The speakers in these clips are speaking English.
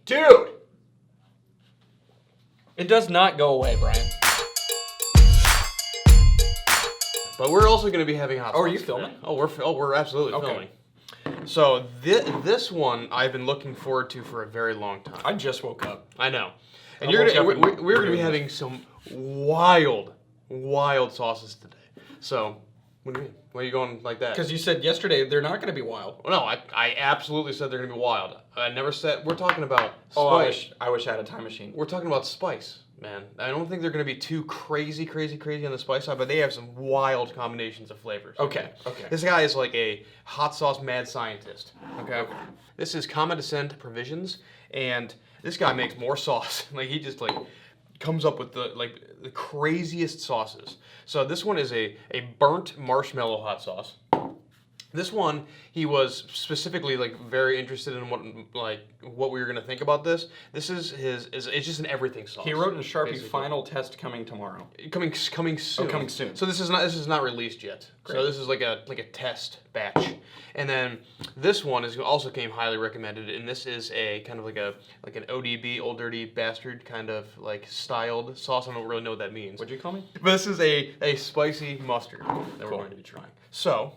Dude! It does not go away, Brian. But we're also going to be having hot sauce. Oh, are you filming? Today. We're absolutely filming. So this one I've been looking forward to for a very long time. I just woke up. I know. And we're going to be having some wild sauces today. So, what do you mean? Why are you going like that? Because you said yesterday they're not going to be wild. Well, no, I absolutely said they're going to be wild. I never said... We're talking about spice. Oh, I wish I had a time machine. We're talking about spice, man. I don't think they're going to be too crazy on the spice side, but they have some wild combinations of flavors. Okay. This guy is like a hot sauce mad scientist. Okay. This is Common Descent Provisions, and this guy makes more sauce. Like, he just, like, comes up with the craziest sauces. So this one is a burnt marshmallow hot sauce. This one, he was specifically like very interested in what we were gonna think about this. This is it's just an everything sauce. He wrote in Sharpie, basically. final test coming tomorrow. Coming soon. Oh, coming soon. So this is not released yet. Great. So this is like a test batch. And then this one also came highly recommended, and this is a kind of like an ODB, Old Dirty Bastard kind of like styled sauce. I don't really know what that means. What'd you call me? But this is a spicy mustard that we're going to be trying. So,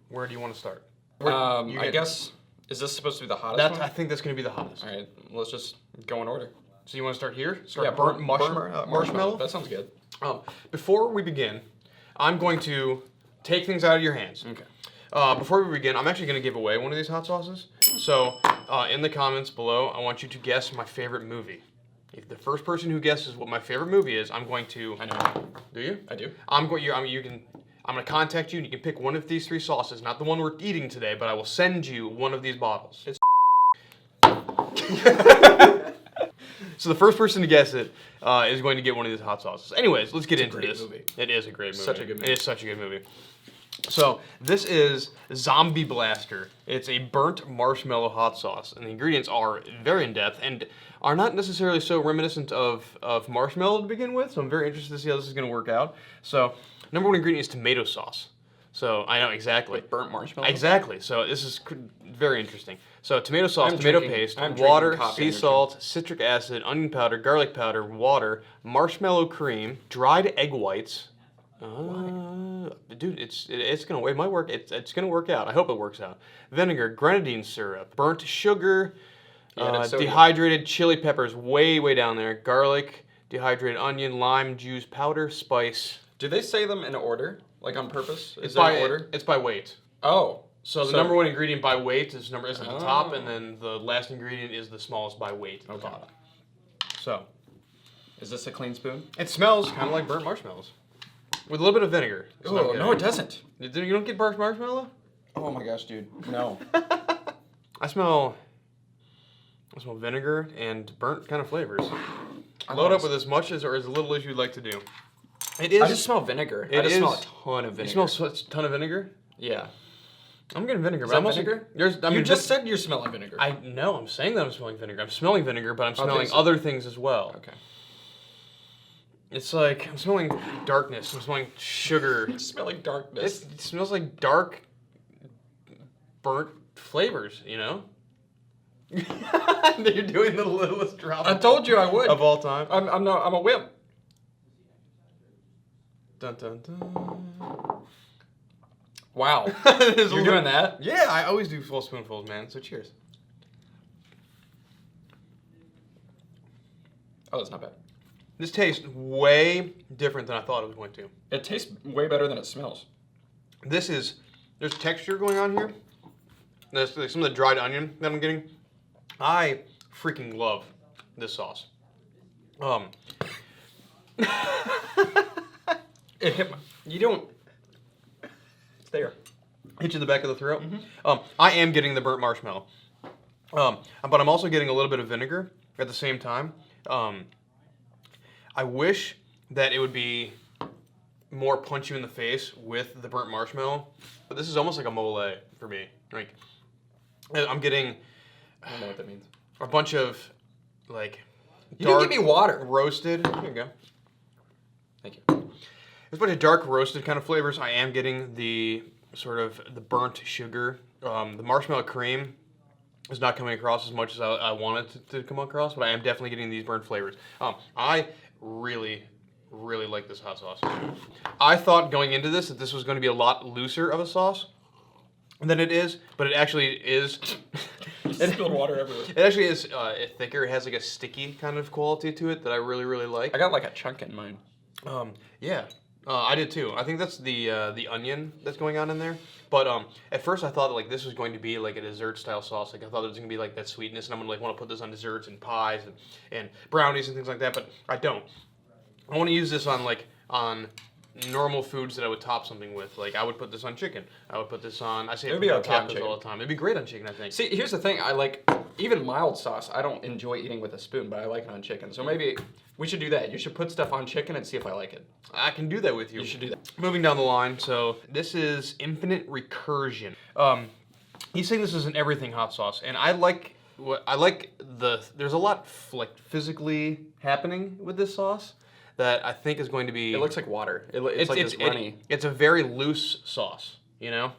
where do you want to start? I guess, is this supposed to be the hottest one? I think that's going to be the hottest. All right, let's just go in order. So you want to start here? Burnt marshmallow? That sounds good. Before we begin, I'm going to take things out of your hands. Okay. Before we begin, I'm actually going to give away one of these hot sauces. So, in the comments below, I want you to guess my favorite movie. If the first person who guesses what my favorite movie is, I'm going to... I know. Do you? I do. I'm going to contact you, and you can pick one of these three sauces. Not the one we're eating today, but I will send you one of these bottles. It's So the first person to guess it is going to get one of these hot sauces. Anyways, let's get into this. Movie. It is a great movie. Such a good movie. It is such a good movie. So this is Zombie Blaster. It's a burnt marshmallow hot sauce, and the ingredients are very in-depth and are not necessarily so reminiscent of marshmallow to begin with, so I'm very interested to see how this is going to work out. So, number one ingredient is tomato sauce. So, I know exactly. Like burnt marshmallow? Exactly. So, this is very interesting. So, tomato sauce, tomato paste, water, sea salt, citric acid, onion powder, garlic powder, water, marshmallow cream, dried egg whites. Dude, it's gonna. It might work. It's gonna work out. I hope it works out. Vinegar, grenadine syrup, burnt sugar, dehydrated chili peppers, way down there. Garlic, dehydrated onion, lime juice, powder, spice. Do they say them in order, like on purpose? Is that order? It's by weight. Oh. So the number one ingredient by weight is at the top, and then the last ingredient is the smallest by weight at the top. So, is this a clean spoon? It smells kind of like burnt marshmallows. With a little bit of vinegar. Oh, no, it doesn't. You don't get burnt marshmallow? Oh my gosh, dude. No. I smell vinegar and burnt kind of flavors. Load up with as much or as little as you'd like to do. I just smell vinegar. I just smell a ton of vinegar. You smell a ton of vinegar? Yeah. I'm getting vinegar. Is that vinegar? You just said you're smelling vinegar. I'm saying that I'm smelling vinegar. I'm smelling vinegar, but I'm smelling other things as well. Okay. It's like, I'm smelling darkness. I'm smelling sugar. It's smelling darkness. It smells like dark, burnt flavors, you know? You're doing the littlest drop. I told you I would. Of all time. I'm a wimp. Dun, dun, dun. Wow. You're doing that? Yeah, I always do full spoonfuls, man. So cheers. Oh, that's not bad. This tastes way different than I thought it was going to. It tastes way better than it smells. There's texture going on here. There's like some of the dried onion that I'm getting. I freaking love this sauce. It hit my... You don't... It's there. Hit you in the back of the throat. I am getting the burnt marshmallow. But I'm also getting a little bit of vinegar at the same time. I wish that it would be more punch you in the face with the burnt marshmallow. But this is almost like a mole for me. Like, I'm getting... I don't know what that means. A bunch of, like... You didn't give me water. Roasted. Here you go. Thank you. There's a bunch of dark roasted kind of flavors. I am getting the sort of the burnt sugar, the marshmallow cream. is not coming across as much as I want it to come across, but I am definitely getting these burnt flavors. I really like this hot sauce. I thought going into this that this was going to be a lot looser of a sauce than it is, but it actually is. It spilled water everywhere. It actually is thicker. It has like a sticky kind of quality to it that I really like. I got like a chunk in mine. Yeah, I did too. I think that's the onion that's going on in there. But at first I thought like this was going to be like a dessert style sauce. Like I thought there was going to be like that sweetness, and I'm gonna like want to put this on desserts and pies and brownies and things like that. But I don't. I want to use this on normal foods that I would top something with. Like I would put this on chicken. I would put this on. I say it would be on okay on tacos chicken. all the time. It'd be great on chicken, I think. See, here's the thing. I like even mild sauce. I don't enjoy eating with a spoon, but I like it on chicken. So maybe we should do that. You should put stuff on chicken and see if I like it. I can do that with you. You should do that. Moving down the line, so this is Infinite Recursion. He's saying this is an everything hot sauce, and there's a lot like physically happening with this sauce that I think is going to be. It looks like water. It's like this runny. It's a very loose sauce, you know.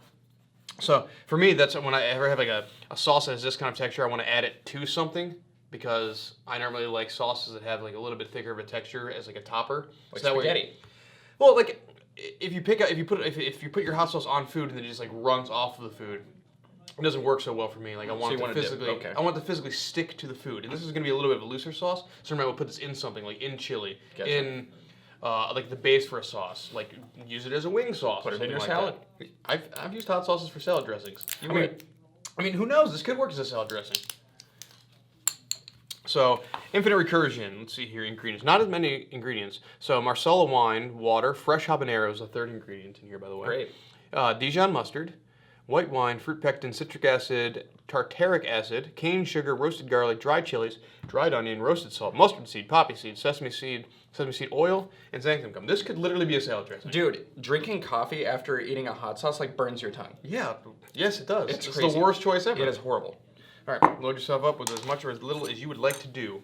So for me, that's when I ever have like a sauce that has this kind of texture, I want to add it to something. Because I normally like sauces that have like a little bit thicker of a texture as like a topper. Like so that spaghetti. Way, well, like if you put your hot sauce on food and then it just like runs off of the food, it doesn't work so well for me. Like I want it to physically, I want it to physically stick to the food. And this is going to be a little bit of a looser sauce, so I might put this in something like in chili, Gotcha. in like the base for a sauce. Like use it as a wing sauce. Put or it in your something salad. That. I've used hot sauces for salad dressings. You I would. mean, who knows? This could work as a salad dressing. So, Infinite Recursion. Let's see here, ingredients. Not as many ingredients. So, Marsala wine, water, fresh habaneros, a third ingredient in here, by the way. Great. Dijon mustard, white wine, fruit pectin, citric acid, tartaric acid, cane sugar, roasted garlic, dried chilies, dried onion, roasted salt, mustard seed, poppy seed, sesame seed oil, and xanthan gum. This could literally be a salad dressing. Dude, drinking coffee after eating a hot sauce like burns your tongue. Yeah. Yes, it does. It's It's crazy. the worst choice ever. It is horrible. All right, load yourself up with as much or as little as you would like to do.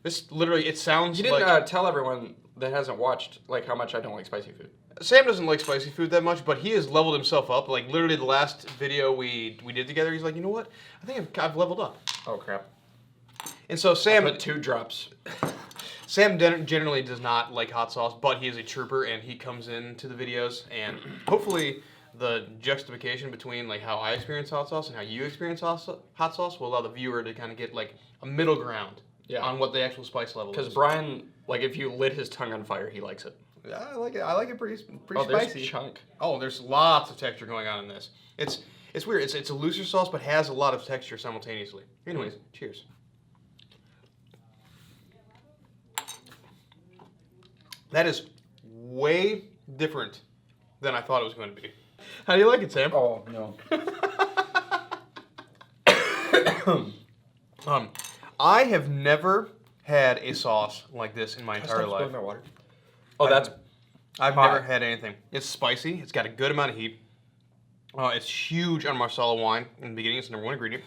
This literally, it sounds You didn't like... tell everyone that hasn't watched like how much I don't like spicy food. Sam doesn't like spicy food that much, but he has leveled himself up. Like, literally the last video we did together, he's like, you know what? I think I've leveled up. Oh, crap. And so Sam... Put 2 drops. Sam generally does not like hot sauce, but he is a trooper, and he comes into the videos, and hopefully the juxtaposition between like how I experience hot sauce and how you experience hot sauce will allow the viewer to kind of get like a middle ground on what the actual spice level is. Because Brian, like if you lit his tongue on fire, he likes it. Yeah, I like it. I like it pretty Oh, spicy. there's chunk. Oh, there's lots of texture going on in this. It's weird. It's a looser sauce, but has a lot of texture simultaneously. Anyways, cheers. That is way different than I thought it was going to be. How do you like it, Sam? Oh, no. I have never had a sauce like this in my entire life. My water. Oh, that's... I've hot. never had anything. It's spicy. It's got a good amount of heat. It's huge on Marsala wine in the beginning. It's the #1 ingredient.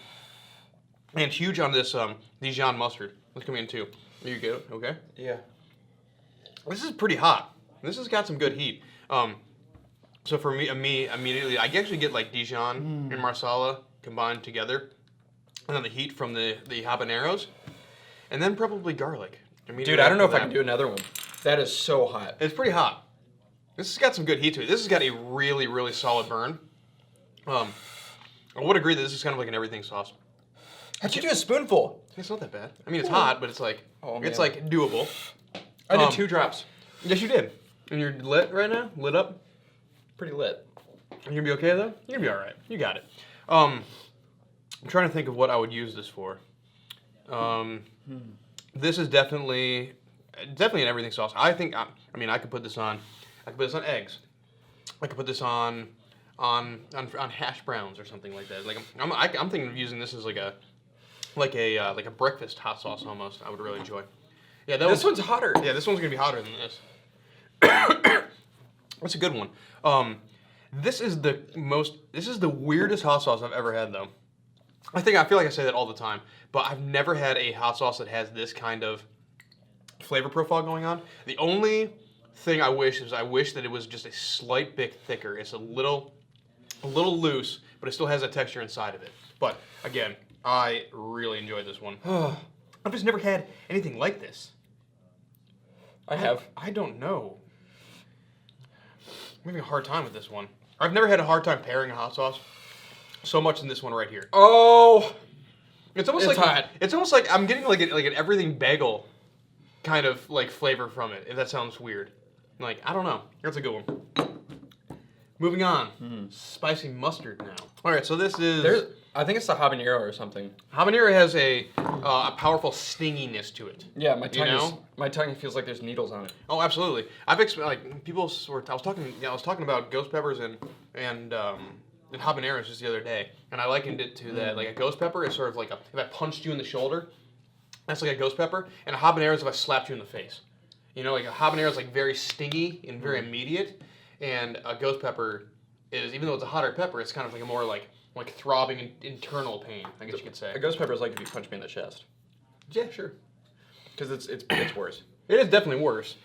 And it's huge on this Dijon mustard. Let's come in too. There you go. Okay. Yeah. This is pretty hot. This has got some good heat. So for me immediately, I actually get like Dijon and Marsala combined together, and then the heat from the habaneros, and then probably garlic. Dude, I don't know if I can do another one. That is so hot. It's pretty hot. This has got some good heat to it. This has got a really, really solid burn. I would agree that this is kind of like an everything sauce. How'd you do a spoonful? It's not that bad. I mean, it's hot, but it's like it's man. like doable. I did 2 drops. Yes, you did. And you're lit right now? Lit up? Pretty lit. You're gonna be okay though? You're gonna be all right. You got it. I'm trying to think of what I would use this for. This is definitely an everything sauce. I think. I mean, I could put this on. I could put this on eggs. I could put this on hash browns or something like that. Like I'm thinking of using this as like a breakfast hot sauce almost. I would really enjoy. Yeah, This one's hotter. Yeah, this one's gonna be hotter than this. That's a good one. This is the weirdest hot sauce I've ever had though. I feel like I say that all the time, but I've never had a hot sauce that has this kind of flavor profile going on. The only thing I wish that it was just a slight bit thicker. It's a little loose, but it still has a texture inside of it. But again, I really enjoyed this one. I've just never had anything like this. I have. I don't know. I'm having a hard time with this one. I've never had a hard time pairing a hot sauce so much in this one right here. Oh, It's almost it's like hot. It's almost like I'm getting like an everything bagel kind of like flavor from it. If that sounds weird, like I don't know. That's a good one. Moving on, spicy mustard now. All right, so this is I think it's the habanero or something. habanero has a powerful stinginess to it. Yeah, my tongue know? my tongue feels like there's needles on it. Oh, absolutely. Like people were. I was talking about ghost peppers and habaneros just the other day, and I likened it to that. Like a ghost pepper is sort of like if I punched you in the shoulder, that's like a ghost pepper, and a habanero is if I slapped you in the face. You know, like a habanero is like very stingy and very immediate, and a ghost pepper is, even though it's a hotter pepper, it's kind of like a more like throbbing internal pain, I guess you could say. A ghost pepper is like if you punch me in the chest. Yeah, sure. Because it's worse. It is definitely worse.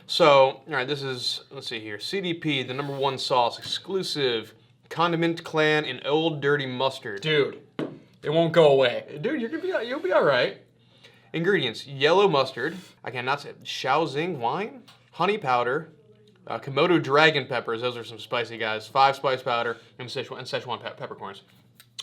So, all right, this is, let's see here, CDP, the #1 sauce, exclusive, Condiment Clan, and Old Dirty Mustard. Dude, it won't go away. Dude, you'll be all right. Ingredients: yellow mustard, I cannot say, Shaoxing wine, honey powder, Komodo dragon peppers, those are some spicy guys, 5 spice powder, and Szechuan peppercorns.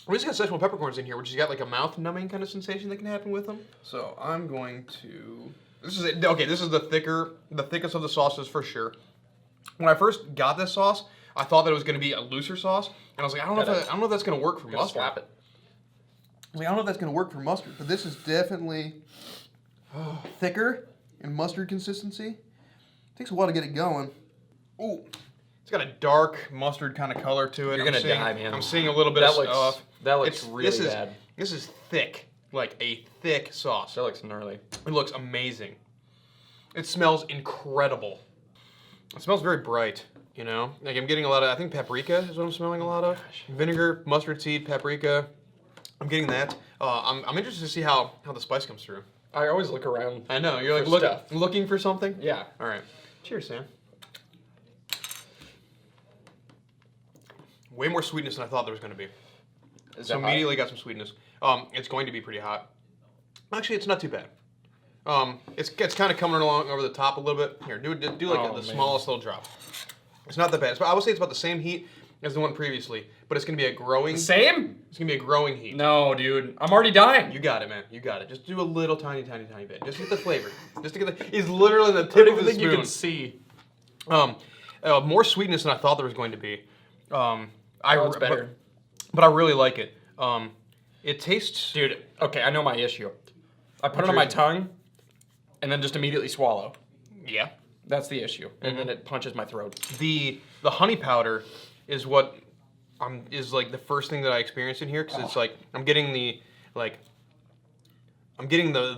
We just got Szechuan peppercorns in here, which has got like a mouth-numbing kind of sensation that can happen with them. So I'm going to... This is it. Okay, this is the thickest of the sauces for sure. When I first got this sauce, I thought that it was going to be a looser sauce, and I was like, I don't know if that's going to work for mustard. Slap it. I was like, I don't know if that's going to work for mustard, but this is definitely thicker in mustard consistency. Takes a while to get it going. Ooh, it's got a dark mustard kind of color to it. You're gonna die, man. I'm seeing a little bit of stuff. That looks really bad. This is thick, like a thick sauce. That looks gnarly. It looks amazing. It smells incredible. It smells very bright, you know? Like I'm getting a lot of, I think paprika is what I'm smelling a lot of. Vinegar, mustard seed, paprika. I'm getting that. I'm interested to see how the spice comes through. I always look around. I know, you're like looking for something? Yeah. All right. Cheers, Sam. Way more sweetness than I thought there was going to be. So immediately got some sweetness. It's going to be pretty hot. Actually, it's not too bad. It's kind of coming along over the top a little bit. Here, do like the smallest little drop. It's not that bad. I would say it's about the same heat as the one previously, but it's going to be a growing... Same? It's going to be a growing heat. No, dude. I'm already dying. You got it, man. You got it. Just do a little tiny bit. Just to get the flavor. Just to get the... It's literally the tip of the spoon. You can see. More sweetness than I thought there was going to be. It's better. But I really like it. It tastes... Dude, okay, I know my issue. I put it on my tongue, and then just immediately swallow. Yeah. That's the issue. And then it punches my throat. The honey powder is what is like the first thing that I experienced in here, because it's like I'm getting the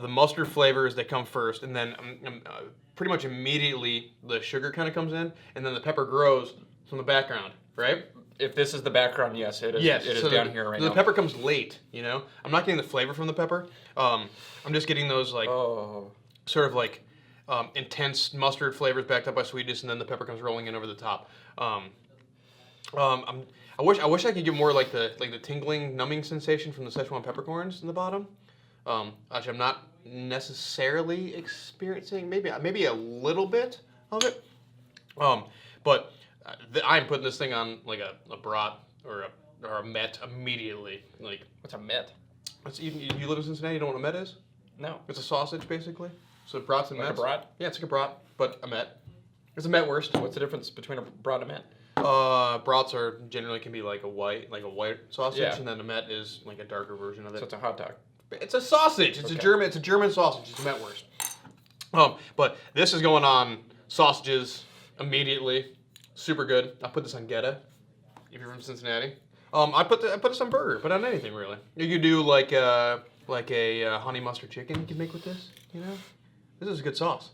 mustard flavors that come first, and then pretty much immediately the sugar kind of comes in, and then the pepper grows from the background, right? If this is the background, yes, it is. Yes, it is so down here right now. The pepper comes late, you know? I'm not getting the flavor from the pepper. I'm just getting those like sort of like intense mustard flavors backed up by sweetness, and then the pepper comes rolling in over the top. I wish I could get more like the tingling, numbing sensation from the Szechuan peppercorns in the bottom. Actually, I'm not necessarily experiencing. Maybe a little bit of it. But I'm putting this thing on like a brat or a met immediately. Like, What's a met? You live in Cincinnati. You know what a met is? No. It's a sausage basically. So brats and Like a mets. brat? Yeah, it's like a brat, but a met. It's a metwurst. What's the difference between a brat and a met? Brats are generally can be like a white sausage, Yeah. and then a met is like a darker version of it. So it's a hot dog. It's a sausage. It's a German sausage. It's a metwurst. But this is going on sausages immediately. Super good. I put this on Geta. If you're from Cincinnati, I put this on burger. Put it on anything really. You could do like a honey mustard chicken. You can make with this. You know, this is a good sauce.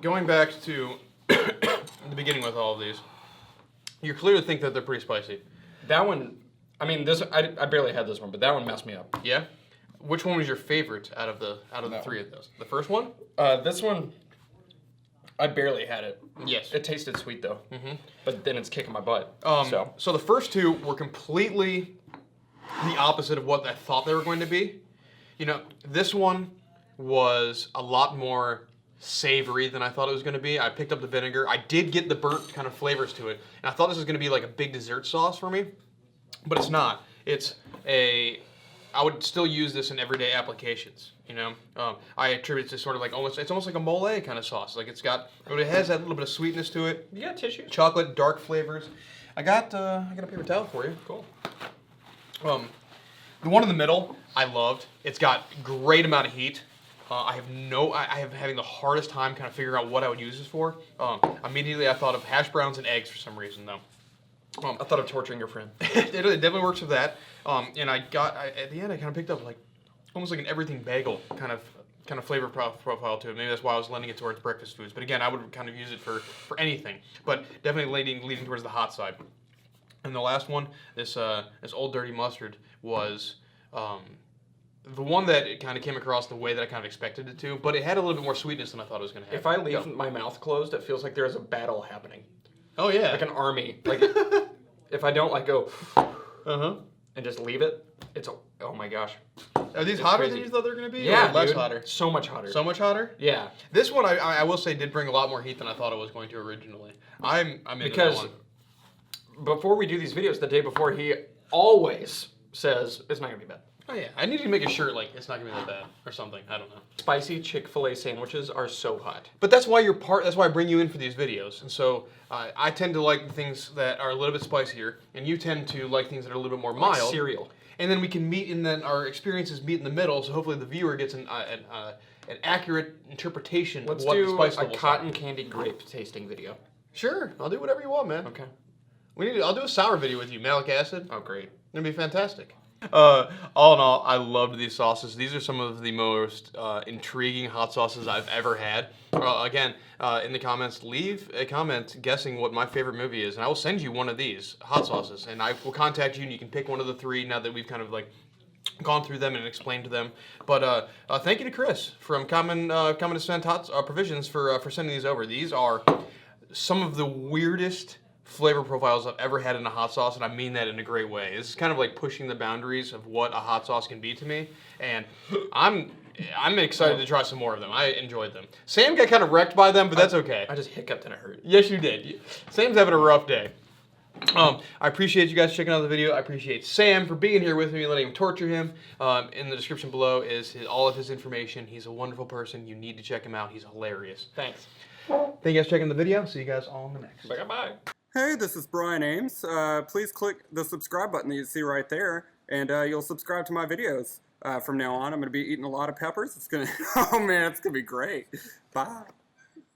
Going back to the beginning with all of these, you clearly think that they're pretty spicy. That one, I mean, I barely had this one, but that one messed me up. Yeah. Which one was your favorite out of the three of those? The first one? This one, I barely had it. Yes. It tasted sweet though. But then it's kicking my butt. So the first two were completely the opposite of what I thought they were going to be. You know, this one was a lot more savory than I thought it was going to be. I picked up the vinegar. I did get the burnt kind of flavors to it, and I thought this was going to be like a big dessert sauce for me, but it's not. It's a... I would still use this in everyday applications, you know. I attribute it to sort of like it's almost like a mole kind of sauce. Like it has that little bit of sweetness to it. You got tissue? Chocolate, dark flavors. I got a paper towel for you. Cool. The one in the middle, I loved. It's got great amount of heat. I have having the hardest time kind of figuring out what I would use this for. Immediately I thought of hash browns and eggs for some reason though. I thought of torturing your friend. it definitely works with that. And at the end I kind of picked up like almost like an everything bagel kind of flavor profile to it. Maybe that's why I was lending it towards breakfast foods. But again, I would kind of use it for anything. But definitely leading towards the hot side. And the last one, this Old Dirty Mustard was the one that it kind of came across the way that I kind of expected it to. But it had a little bit more sweetness than I thought it was going to have. If I leave my mouth closed, it feels like there's a battle happening. Oh yeah, like an army. Like if I don't like go, and just leave it, it's oh my gosh. Are these hotter than you thought they were gonna be? Yeah, or less dude. hotter. So much hotter. So much hotter. Yeah. This one I will say did bring a lot more heat than I thought it was going to originally. I'm into because that one. Before we do these videos, the day before, he always says it's not gonna be bad. Oh yeah, I need to make a shirt like it's not gonna be that bad or something. I don't know. Spicy Chick-fil-A sandwiches are so hot. But that's why that's why I bring you in for these videos. And so I tend to like the things that are a little bit spicier, and you tend to like things that are a little bit more mild. Like cereal. And then we can meet, and then our experiences meet in the middle. So hopefully the viewer gets an accurate interpretation Let's of what the do spice a levels cotton are. candy grape tasting video. Sure, I'll do whatever you want, man. Okay. I'll do a sour video with you, malic acid. Oh great. It'll be fantastic. All in all, I loved these sauces. These are some of the most intriguing hot sauces I've ever had. Again, in the comments, leave a comment guessing what my favorite movie is, and I will send you one of these hot sauces, and I will contact you, and you can pick one of the three now that we've kind of like gone through them and explained to them. But thank you to Chris from Common Descent Provisions for sending these over. These are some of the weirdest flavor profiles I've ever had in a hot sauce, and I mean that in a great way. This is kind of like pushing the boundaries of what a hot sauce can be to me, and I'm excited to try some more of them. I enjoyed them. Sam got kind of wrecked by them, but that's okay. I just hiccuped and it hurt. Yes, you did. Sam's having a rough day. I appreciate you guys checking out the video. I appreciate Sam for being here with me and letting him torture him. In the description below is all of his information. He's a wonderful person. You need to check him out. He's hilarious. Thanks. Thank you guys for checking the video. See you guys all in the next. Bye. Hey, this is Brian Ames. Please click the subscribe button that you see right there, and you'll subscribe to my videos. From now on, I'm going to be eating a lot of peppers. It's going to, oh man, it's going to be great. Bye.